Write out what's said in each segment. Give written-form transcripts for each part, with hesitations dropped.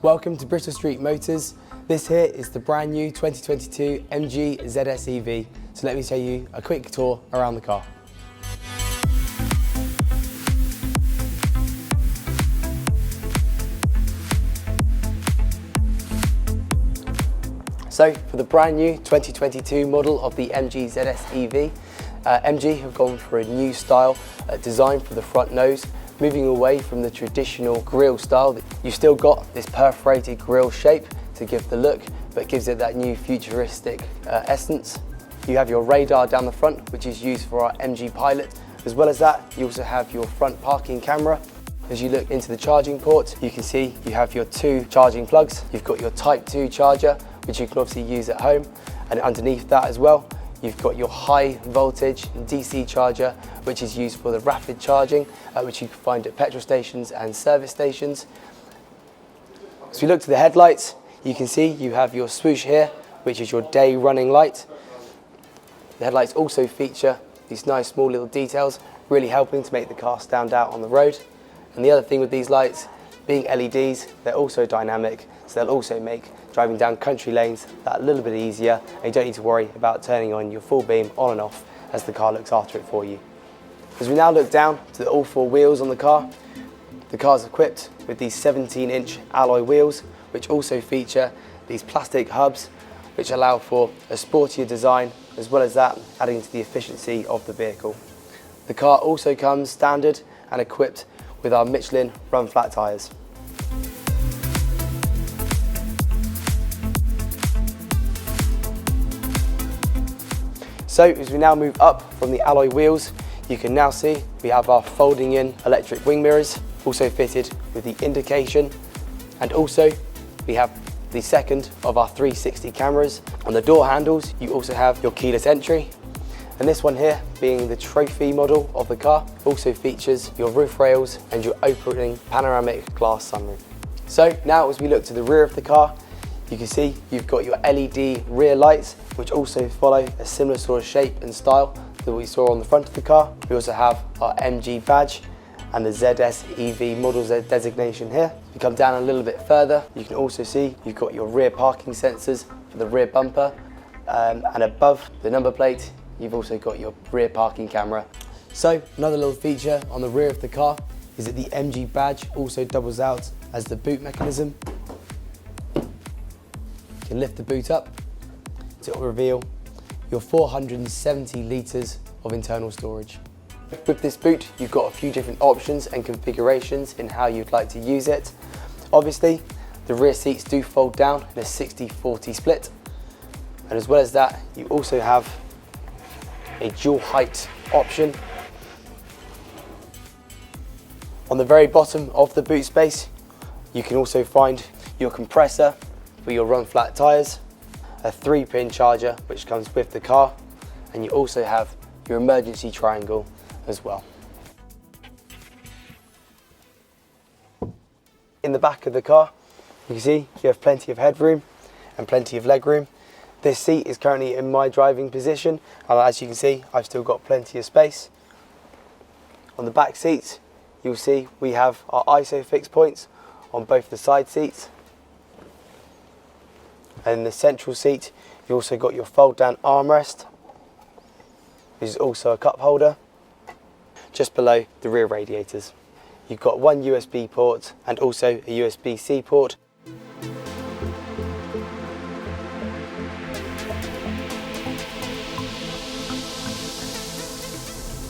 Welcome to Bristol Street Motors. This here is the brand new 2022 MG ZS EV. So let me show you a quick tour around the car. So for the brand new 2022 model of the MG ZS EV, MG have gone for a new style design for the front nose, moving away from the traditional grille style. You've still got this perforated grille shape to give the look, but gives it that new futuristic essence. You have your radar down the front, which is used for our MG Pilot. As well as that, you also have your front parking camera. As you look into the charging port, you can see you have your two charging plugs. You've got your Type 2 charger, which you can obviously use at home. And underneath that as well, you've got your high voltage DC charger, which is used for the rapid charging, which you can find at petrol stations and service stations. As we look to the headlights, you can see you have your swoosh here, which is your day running light. The headlights also feature these nice small little details, really helping to make the car stand out on the road. And the other thing with these lights, being LEDs, they're also dynamic, so they'll also make driving down country lanes that little bit easier, and you don't need to worry about turning on your full beam on and off as the car looks after it for you. As we now look down to all four wheels on the car's equipped with these 17-inch alloy wheels, which also feature these plastic hubs, which allow for a sportier design, as well as that adding to the efficiency of the vehicle. The car also comes standard and equipped with our Michelin run flat tyres. So as we now move up from the alloy wheels, you can now see we have our folding in electric wing mirrors, also fitted with the indication, and also we have the second of our 360 cameras. On the door handles, you also have your keyless entry. And this one here, being the trophy model of the car, also features your roof rails and your opening panoramic glass sunroof. So now as we look to the rear of the car, you can see you've got your LED rear lights, which also follow a similar sort of shape and style that we saw on the front of the car. We also have our MG badge and the ZS EV Model Z designation here. If you come down a little bit further, you can also see you've got your rear parking sensors for the rear bumper, and above the number plate, you've also got your rear parking camera. So another little feature on the rear of the car is that the MG badge also doubles out as the boot mechanism. You can lift the boot up to reveal your 470 litres of internal storage. With this boot, you've got a few different options and configurations in how you'd like to use it. Obviously, the rear seats do fold down in a 60-40 split. And as well as that, you also have a dual height option. On the very bottom of the boot space, you can also find your compressor for your run flat tyres, a 3-pin charger which comes with the car, and you also have your emergency triangle as well. In the back of the car, you can see you have plenty of headroom and plenty of legroom. This seat is currently in my driving position, and as you can see, I've still got plenty of space. On the back seats, you'll see we have our ISOFIX points on both the side seats. And in the central seat, you've also got your fold down armrest, which is also a cup holder, just below the rear radiators. You've got one USB port and also a USB-C port.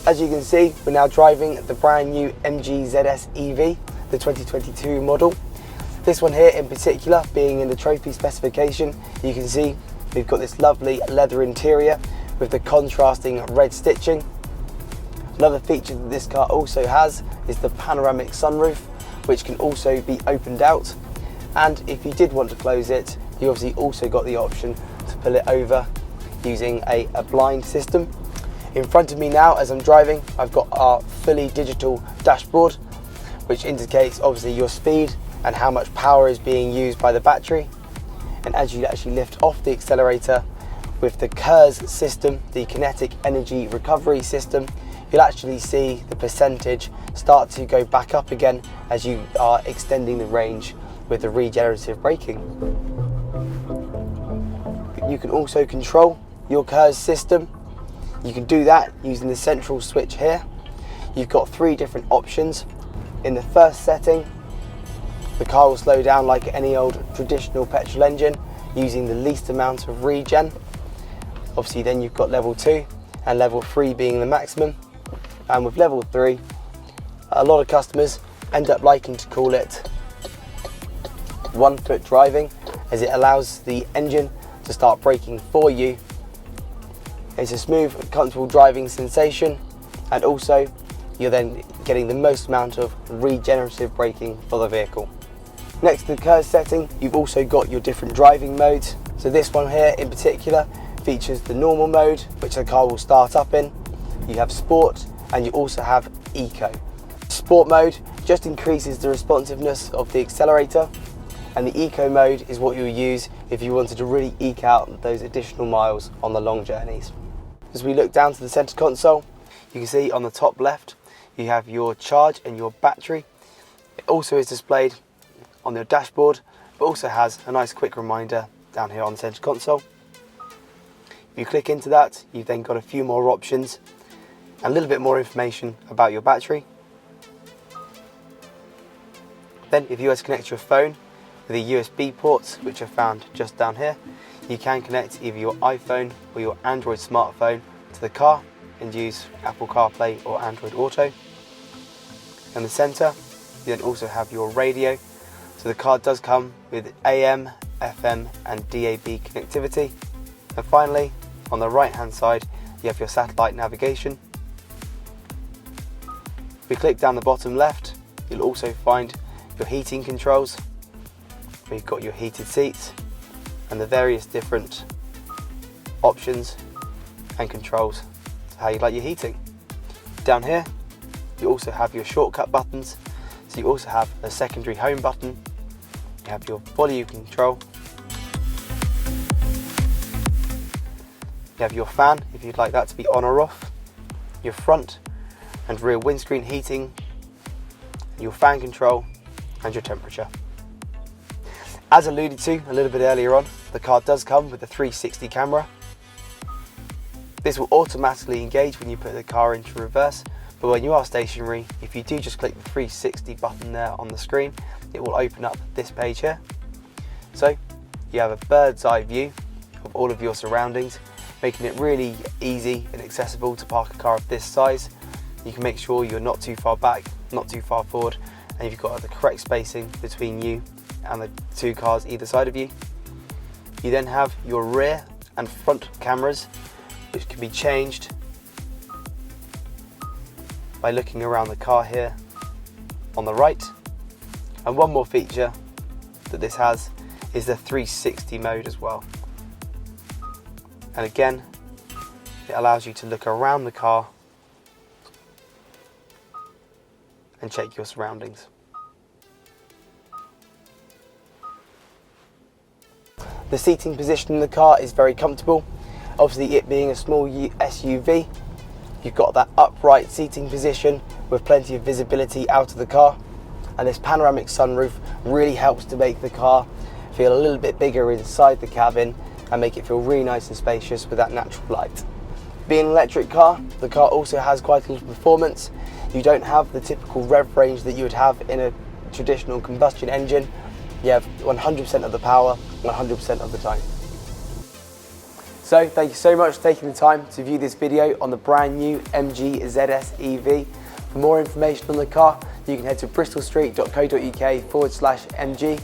As you can see, we're now driving the brand new MG ZS EV, the 2022 model. This one here in particular, being in the trophy specification, you can see we've got this lovely leather interior with the contrasting red stitching. Another feature that this car also has is the panoramic sunroof, which can also be opened out. And if you did want to close it, you obviously also got the option to pull it over using a blind system. In front of me now, as I'm driving, I've got our fully digital dashboard, which indicates obviously your speed and how much power is being used by the battery. And as you actually lift off the accelerator with the KERS system, the kinetic energy recovery system, you'll actually see the percentage start to go back up again as you are extending the range with the regenerative braking. You can also control your car's system. You can do that using the central switch here. You've got 3 different options. In the first setting, the car will slow down like any old traditional petrol engine, using the least amount of regen. Obviously then you've got level 2 and level 3 being the maximum. And with level 3, a lot of customers end up liking to call it 1 foot driving, as it allows the engine to start braking for you. It's a smooth, comfortable driving sensation, and also you're then getting the most amount of regenerative braking for the vehicle. Next to the curve setting, you've also got your different driving modes. So this one here in particular features the normal mode, which the car will start up in. You have sport, and you also have eco. Sport mode just increases the responsiveness of the accelerator, and the eco mode is what you'll use if you wanted to really eke out those additional miles on the long journeys. As we look down to the center console, you can see on the top left you have your charge and your battery. It also is displayed on your dashboard, but also has a nice quick reminder down here on the center console. If you click into that, you've then got a few more options and a little bit more information about your battery. Then if you were to connect your phone with the USB ports, which are found just down here, you can connect either your iPhone or your Android smartphone to the car and use Apple CarPlay or Android Auto. In the center, you then also have your radio. So the car does come with AM, FM and DAB connectivity. And finally, on the right hand side, you have your satellite navigation. If we click down the bottom left, you'll also find your heating controls. We've got your heated seats and the various different options and controls to how you like your heating. Down here, you also have your shortcut buttons. So you also have a secondary home button. You have your volume control. You have your fan, if you'd like that to be on or off. Your front and rear windscreen heating. Your fan control and your temperature. As alluded to a little bit earlier on, the car does come with a 360 camera. This will automatically engage when you put the car into reverse, but when you are stationary, if you do just click the 360 button there on the screen, it will open up this page here. So you have a bird's eye view of all of your surroundings, making it really easy and accessible to park a car of this size. You can make sure you're not too far back, not too far forward, and you've got the correct spacing between you and the 2 cars either side of you. You then have your rear and front cameras, which can be changed by looking around the car here on the right. And one more feature that this has is the 360 mode as well. And again, it allows you to look around the car and check your surroundings. The seating position in the car is very comfortable. Obviously, it being a small SUV, you've got that upright seating position with plenty of visibility out of the car, and this panoramic sunroof really helps to make the car feel a little bit bigger inside the cabin and make it feel really nice and spacious with that natural light. Being an electric car, the car also has quite a lot of performance. You don't have the typical rev range that you would have in a traditional combustion engine. You have 100% of the power, 100% of the time. So thank you so much for taking the time to view this video on the brand new MG ZS EV. For more information on the car, you can head to bristolstreet.co.uk/MG